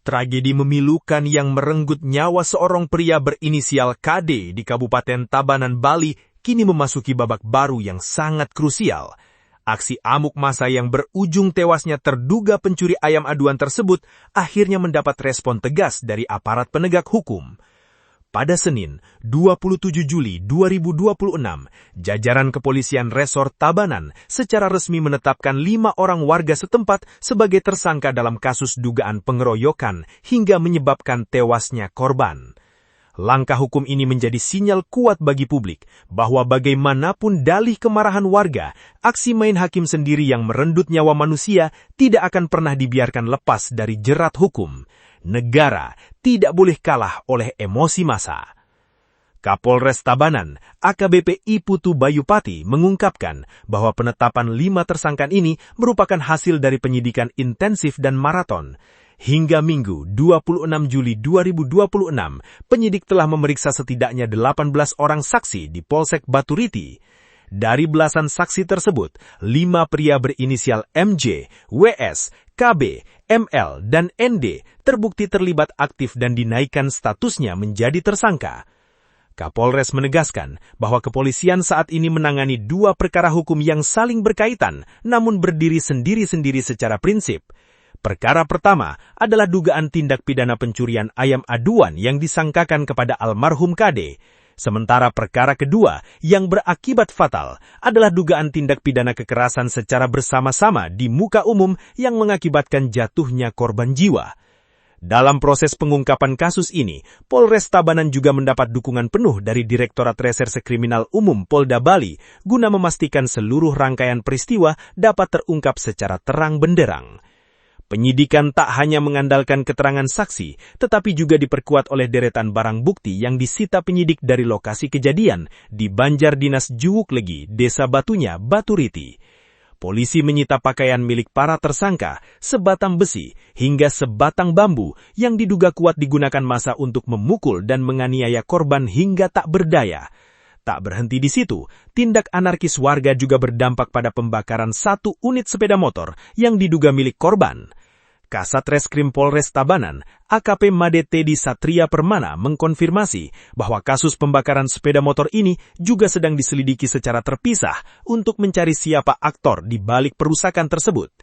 Tragedi memilukan yang merenggut nyawa seorang pria berinisial KD di Kabupaten Tabanan, Bali, kini memasuki babak baru yang sangat krusial. Aksi amuk massa yang berujung tewasnya terduga pencuri ayam aduan tersebut akhirnya mendapat respon tegas dari aparat penegak hukum. Pada Senin, 27 Juli 2026, jajaran kepolisian Resort Tabanan secara resmi menetapkan 5 orang warga setempat sebagai tersangka dalam kasus dugaan pengeroyokan hingga menyebabkan tewasnya korban. Langkah hukum ini menjadi sinyal kuat bagi publik bahwa bagaimanapun dalih kemarahan warga, aksi main hakim sendiri yang merendut nyawa manusia tidak akan pernah dibiarkan lepas dari jerat hukum. Negara tidak boleh kalah oleh emosi massa. Kapolres Tabanan, AKBP I Putu Bayupati, mengungkapkan bahwa penetapan 5 tersangka ini merupakan hasil dari penyidikan intensif dan maraton. Hingga Minggu 26 Juli 2026, penyidik telah memeriksa setidaknya 18 orang saksi di Polsek Baturiti. Dari belasan saksi tersebut, 5 pria berinisial MJ, WS, KB, ML, dan ND terbukti terlibat aktif dan dinaikkan statusnya menjadi tersangka. Kapolres menegaskan bahwa kepolisian saat ini menangani 2 perkara hukum yang saling berkaitan, namun berdiri sendiri-sendiri secara prinsip. Perkara pertama adalah dugaan tindak pidana pencurian ayam aduan yang disangkakan kepada almarhum KD. Sementara perkara kedua yang berakibat fatal adalah dugaan tindak pidana kekerasan secara bersama-sama di muka umum yang mengakibatkan jatuhnya korban jiwa. Dalam proses pengungkapan kasus ini, Polres Tabanan juga mendapat dukungan penuh dari Direktorat Reserse Kriminal Umum Polda Bali guna memastikan seluruh rangkaian peristiwa dapat terungkap secara terang benderang. Penyidikan tak hanya mengandalkan keterangan saksi, tetapi juga diperkuat oleh deretan barang bukti yang disita penyidik dari lokasi kejadian di Banjar Dinas Juwuk Legi, Desa Batunya, Baturiti. Polisi menyita pakaian milik para tersangka, sebatang besi, hingga sebatang bambu yang diduga kuat digunakan massa untuk memukul dan menganiaya korban hingga tak berdaya. Tak berhenti di situ, tindak anarkis warga juga berdampak pada pembakaran 1 unit sepeda motor yang diduga milik korban. Kasat Reskrim Polres Tabanan, AKP Made Teddy Satria Permana mengkonfirmasi bahwa kasus pembakaran sepeda motor ini juga sedang diselidiki secara terpisah untuk mencari siapa aktor di balik perusakan tersebut.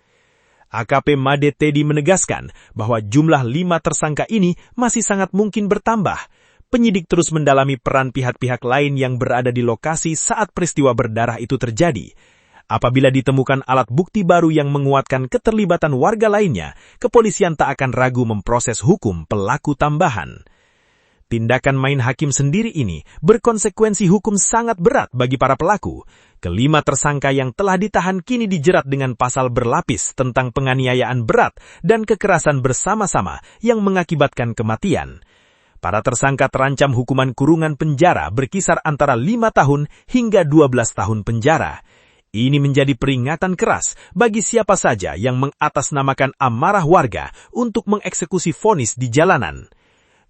AKP Made Teddy menegaskan bahwa jumlah 5 tersangka ini masih sangat mungkin bertambah. Penyidik terus mendalami peran pihak-pihak lain yang berada di lokasi saat peristiwa berdarah itu terjadi. Apabila ditemukan alat bukti baru yang menguatkan keterlibatan warga lainnya, kepolisian tak akan ragu memproses hukum pelaku tambahan. Tindakan main hakim sendiri ini berkonsekuensi hukum sangat berat bagi para pelaku. Kelima tersangka yang telah ditahan kini dijerat dengan pasal berlapis tentang penganiayaan berat dan kekerasan bersama-sama yang mengakibatkan kematian. Para tersangka terancam hukuman kurungan penjara berkisar antara 5 tahun hingga 12 tahun penjara. Ini menjadi peringatan keras bagi siapa saja yang mengatasnamakan amarah warga untuk mengeksekusi vonis di jalanan.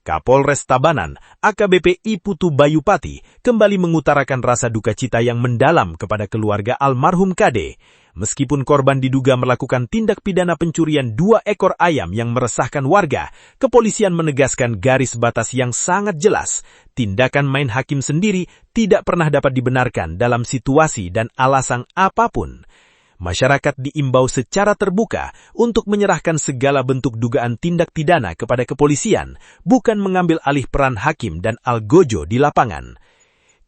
Kapolres Tabanan, AKBP I Putu Bayupati, kembali mengutarakan rasa duka cita yang mendalam kepada keluarga almarhum KD. Meskipun korban diduga melakukan tindak pidana pencurian 2 ekor ayam yang meresahkan warga, kepolisian menegaskan garis batas yang sangat jelas. Tindakan main hakim sendiri tidak pernah dapat dibenarkan dalam situasi dan alasan apapun. Masyarakat diimbau secara terbuka untuk menyerahkan segala bentuk dugaan tindak pidana kepada kepolisian, bukan mengambil alih peran hakim dan algojo di lapangan.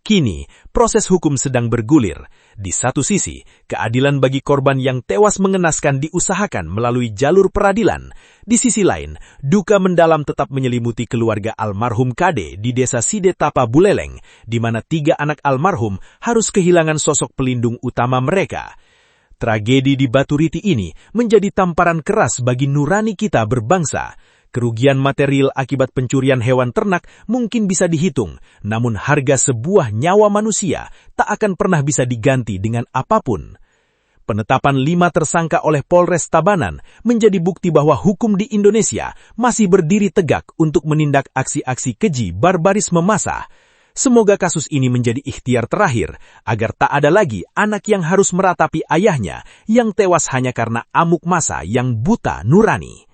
Kini, proses hukum sedang bergulir. Di satu sisi, keadilan bagi korban yang tewas mengenaskan diusahakan melalui jalur peradilan. Di sisi lain, duka mendalam tetap menyelimuti keluarga almarhum KD di Desa Sidetapa Buleleng, di mana 3 anak almarhum harus kehilangan sosok pelindung utama mereka. Tragedi di Baturiti ini menjadi tamparan keras bagi nurani kita berbangsa. Kerugian material akibat pencurian hewan ternak mungkin bisa dihitung, namun harga sebuah nyawa manusia tak akan pernah bisa diganti dengan apapun. Penetapan 5 tersangka oleh Polres Tabanan menjadi bukti bahwa hukum di Indonesia masih berdiri tegak untuk menindak aksi-aksi keji barbarisme massa. Semoga kasus ini menjadi ikhtiar terakhir, agar tak ada lagi anak yang harus meratapi ayahnya yang tewas hanya karena amuk massa yang buta nurani.